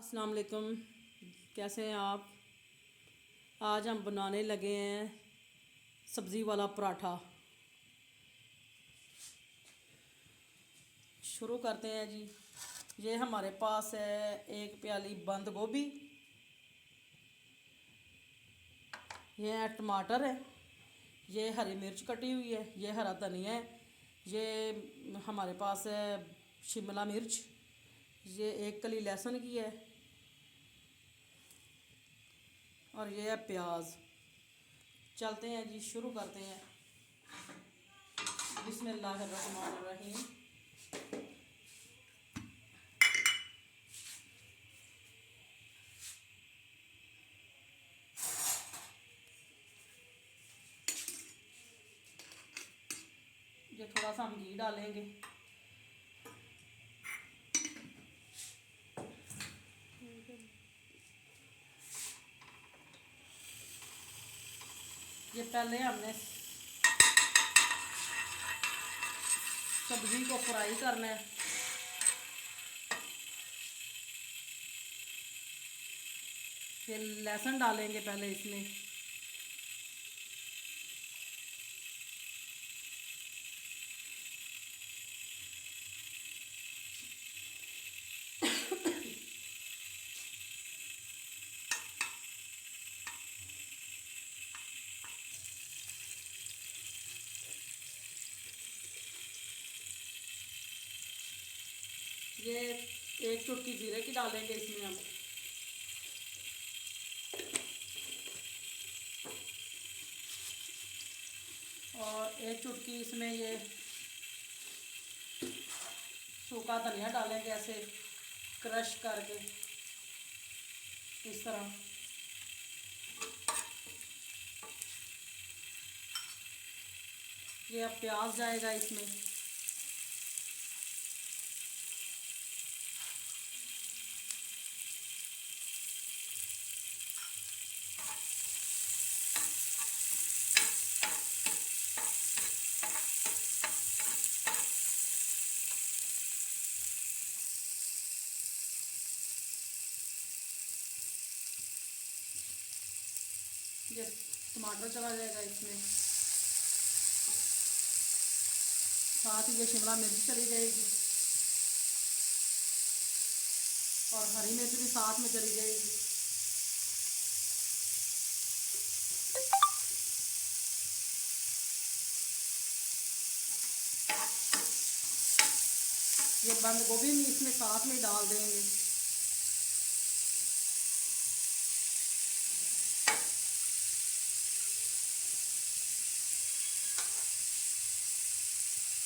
अस्सलाम वालेकुम। कैसे हैं आप? आज हम बनाने लगे हैं सब्ज़ी वाला पराठा। शुरू करते हैं जी। ये हमारे पास है एक प्याली बंद गोभी, ये है टमाटर है, ये हरी मिर्च कटी हुई है, ये हरा धनिया है, ये हमारे पास है शिमला मिर्च, ये एक कली लहसुन की है और ये है प्याज। चलते हैं जी, शुरू करते हैं। बिस्मिल्लाहिर्रहमानिर्रहीम। ये थोड़ा सा हम घी डालेंगे। ये पहले हमने सब्ज़ी को फ्राई करना है। फिर लहसुन डालेंगे पहले इसमें, ये एक चुटकी जीरे की डालेंगे इसमें हम, और एक चुटकी इसमें ये सूखा धनिया डालेंगे, ऐसे क्रश करके इस तरह। ये अब प्याज जाएगा इसमें, ये टमाटर चला जाएगा इसमें, साथ ही ये शिमला मिर्च चली जाएगी और हरी मिर्च भी साथ में चली जाएगी। ये बंद गोभी भी इसमें साथ में डाल देंगे।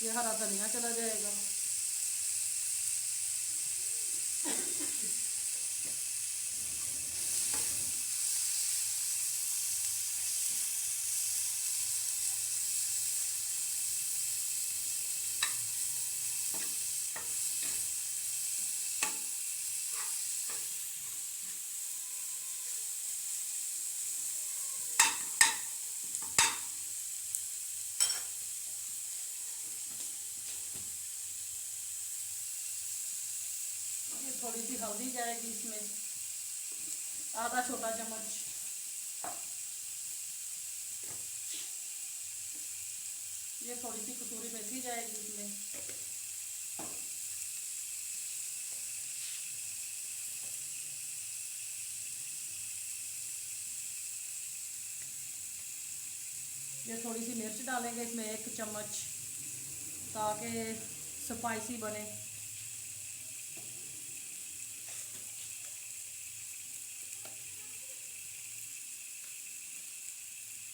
ये हरा धनिया चला जाएगा। ये थोड़ी सी हल्दी जाएगी इसमें, आधा छोटा चम्मच। ये थोड़ी सी कसूरी मेथी जाएगी इसमें, ये थोड़ी सी मिर्च डालेंगे इसमें एक चम्मच, ताकि स्पाइसी बने।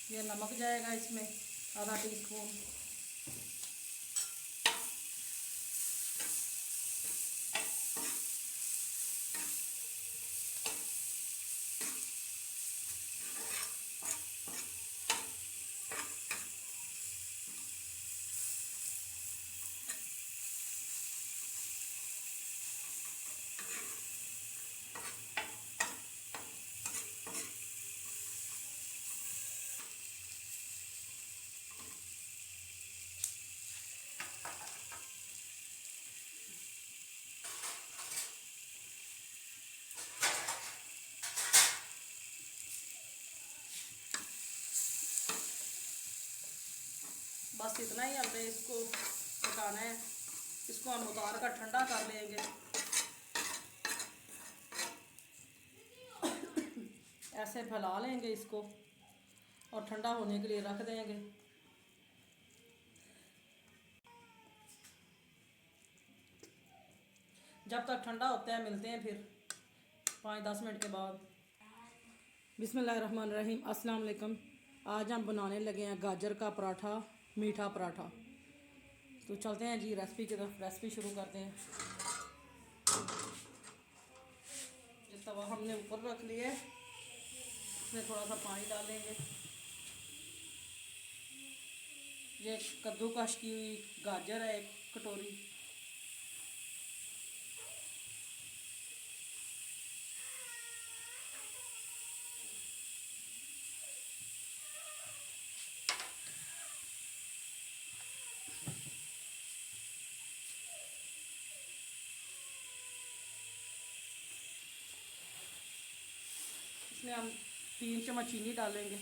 ये नमक जाएगा इसमें, आधा टीस्पून। बस इतना ही हमने इसको पकाना है। इसको हम उतार कर ठंडा कर लेंगे। ऐसे फैला लेंगे इसको और ठंडा होने के लिए रख देंगे। जब तक ठंडा होता है मिलते हैं फिर 5-10 मिनट के बाद। बिस्मिल्लाहिर्रहमानिर्रहीम, अस्सलाम वालेकुम। आज हम बनाने लगे हैं गाजर का पराठा, मीठा पराठा। तो चलते हैं जी रेसिपी की तरफ। रेसिपी शुरू करते हैं। ये तवा हमने ऊपर रख लिया है, इसमें थोड़ा सा पानी डालेंगे। ये कद्दूकश की हुई गाजर है, एक कटोरी। इसमें हम 3 चम्मच चीनी डालेंगे।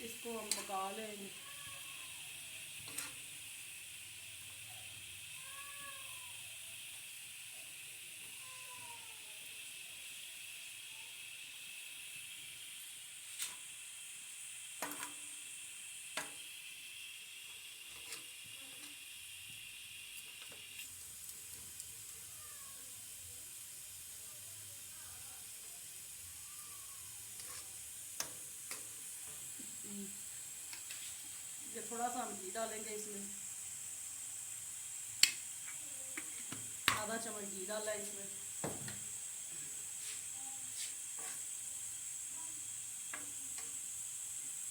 इसको हम पका लेंगे। ये थोड़ा सा हम घी डालेंगे इसमें। आधा चम्मच घी डाला है इसमें।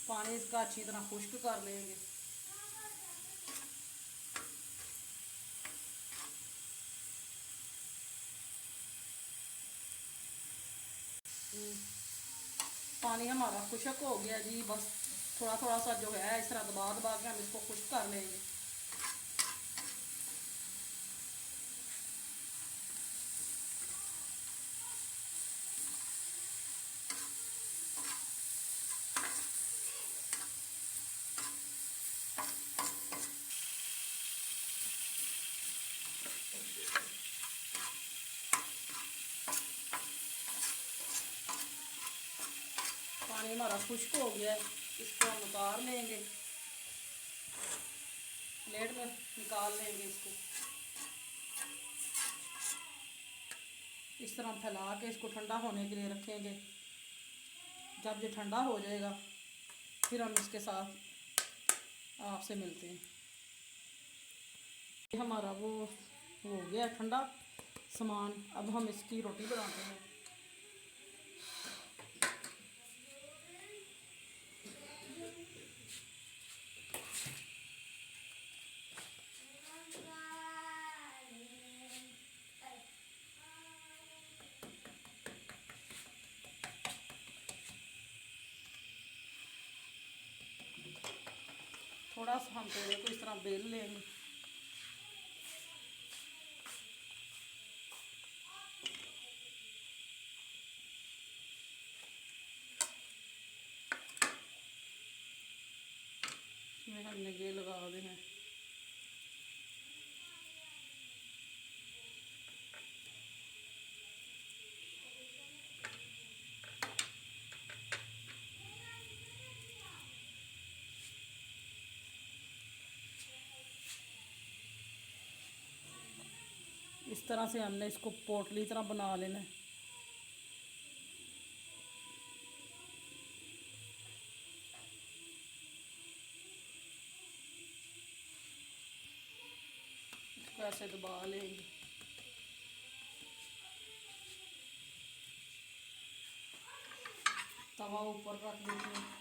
पानी इसका अच्छी तरह खुश्क कर लेंगे। पानी हमारा खुश्क हो गया जी। बस थोड़ा थोड़ा सा जो है इस तरह दबा दबा के हम इसको खुश्क कर लेंगे। पानी हमारा खुश्क हो गया है, इसको हम उतार लेंगे। प्लेट में निकाल लेंगे इसको। इस तरह फैला के इसको ठंडा होने के लिए रखेंगे। जब ये ठंडा हो जाएगा फिर हम इसके साथ आपसे मिलते हैं। ये हमारा वो हो गया ठंडा सामान। अब हम इसकी रोटी बनाते हैं। थोड़ा सा हम पेड़े को इस तरह बेल लेंगे। इसमें हमने ये लगा दे हैं। इस तरह से हमने इसको पोटली तरह बना लेना है। इसको ऐसे दबा लेंगे। तवा ऊपर रख देते हैं।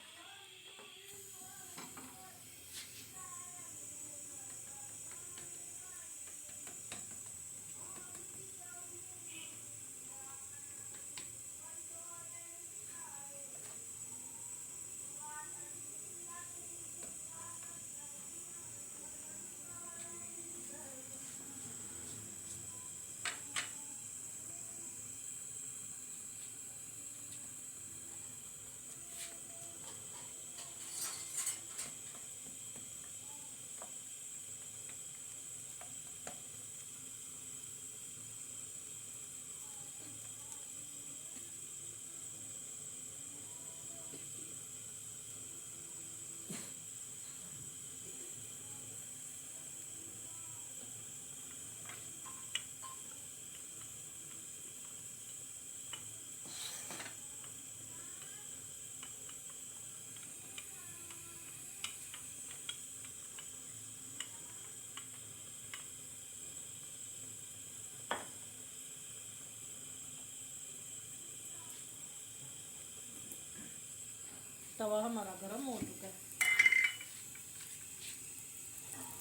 तवा हमारा गर्म हो चुका है।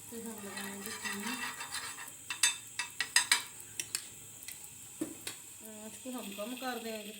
फिर हम लगाएंगे घी। आँच को हम कम कर देंगे।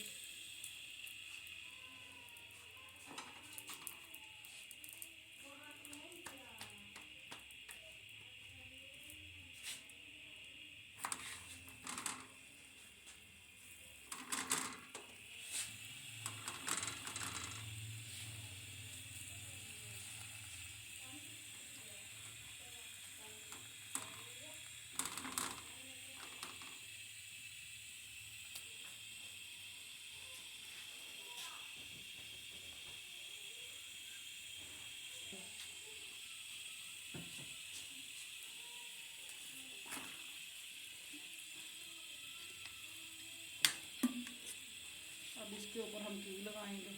अब इसके ऊपर हम घी लगाएंगे।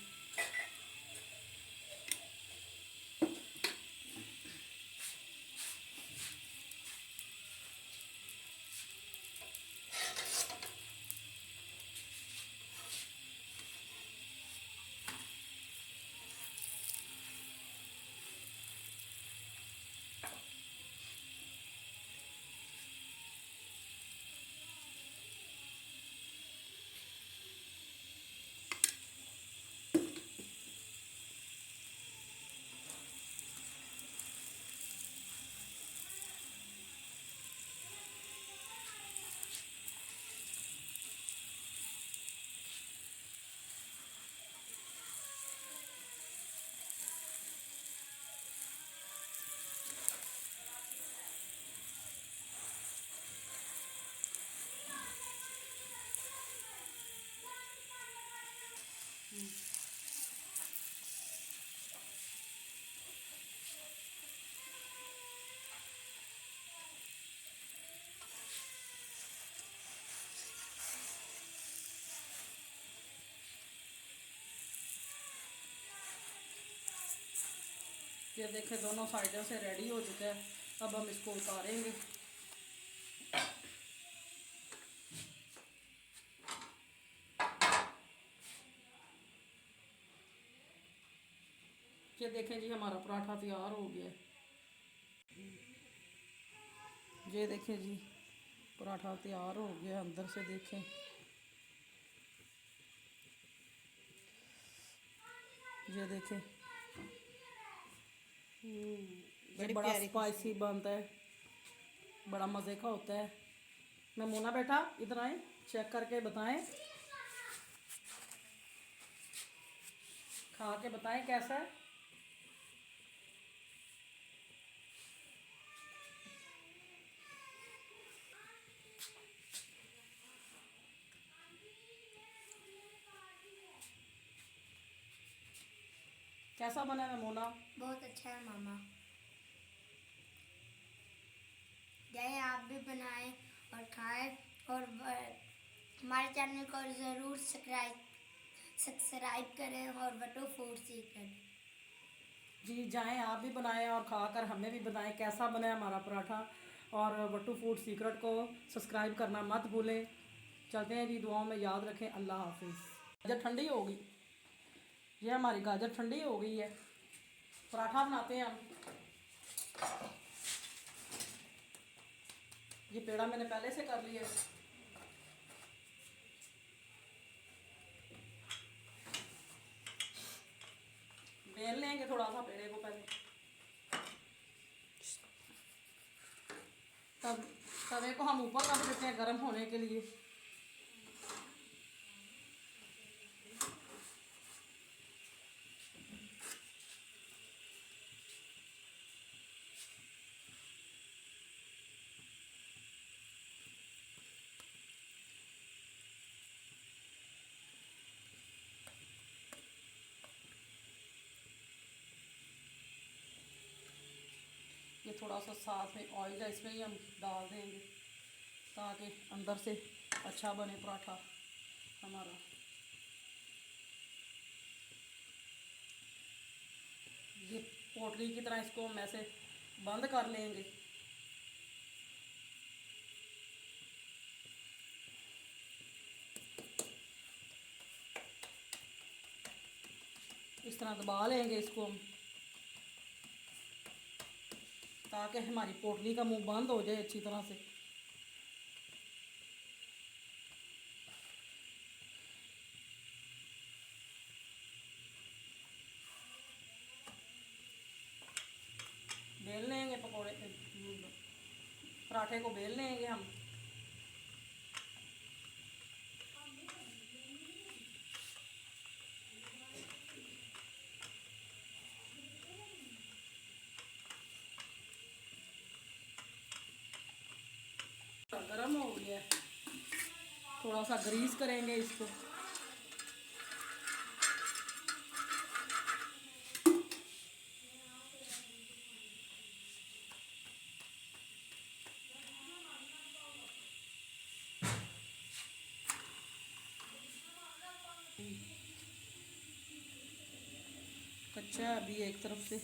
ये देखें दोनों साइडों से रेडी हो चुका है। अब हम इसको उतारेंगे। ये देखें जी हमारा पराठा तैयार हो गया है। ये देखें जी पराठा तैयार हो गया, अंदर से देखें। ये देखें बड़ा स्पाइसी बनता है, बड़ा मज़े का होता है। मैं मोना बेटा इधर आए, चेक करके बताएं, खा के बताएं कैसा है। कैसा बना है मोना? बहुत अच्छा है मामा। जाए आप भी बनाएं और खाएं और हमारे चैनल को ज़रूर सब्सक्राइब करें और वटू फूड सीक्रेट। जी जाएं आप भी बनाएं और खाकर हमें भी बताएं कैसा बना है हमारा पराठा। और वट्टू फूड सीक्रेट को सब्सक्राइब करना मत भूलें। चलते हैं जी, दुआओं में याद रखें। अल्लाह हाफिज़। गाजर ठंडी हो गई, ये हमारी गाजर ठंडी हो गई है। पराठा बनाते हैं हम। ये पेड़ा मैंने पहले से कर लिया है। बेल लेंगे थोड़ा सा पेड़े को पहले, तब तवे को हम ऊपर रख देते हैं गर्म होने के लिए। ये थोड़ा सा साथ में ऑयल है, इसमें ही हम डाल देंगे ताकि अंदर से अच्छा बने पराठा हमारा। ये पोटली की तरह इसको हम ऐसे बंद कर लेंगे। इस तरह तरह दबा लेंगे इसको हम, ताकि हमारी पोटली का मुंह बंद हो जाए अच्छी तरह से। बेल लेंगे पकौड़े, पराठे को बेल लेंगे हम। गरम हो गया है, थोड़ा सा ग्रीस करेंगे इसको। कच्चा है अभी एक तरफ से।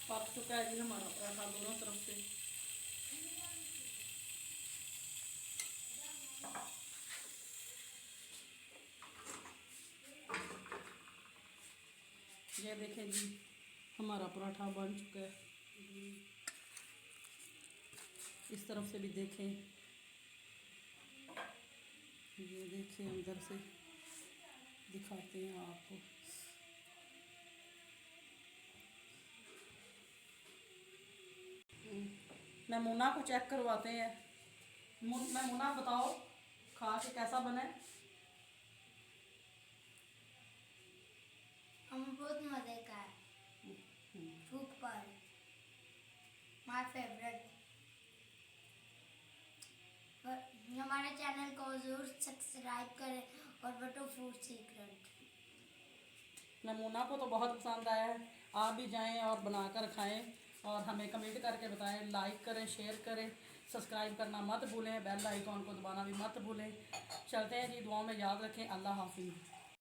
पक चुका है जी हमारा पराठा दोनों तरफ से। ये देखें जी हमारा पराठा बन चुका है। इस तरफ से भी देखें, ये देखें अंदर से दिखाते हैं आपको। मैमूना को चेक करवाते हैं। मैमूना बताओ खा के कैसा बना है? हमें बहुत मज़े का है, सुपर, माय फेवरेट। हमारे चैनल को ज़रूर सब्सक्राइब करें और बटो फूड सीक्रेट। मैमूना को तो बहुत पसंद आया है, आप भी जाएं और बनाकर खाएं और हमें कमेंट करके बताएं। लाइक करें, शेयर करें, सब्सक्राइब करना मत भूलें, बेल आइकॉन को दबाना भी मत भूलें। चलते हैं जी, दुआओं में याद रखें। अल्लाह हाफिज़।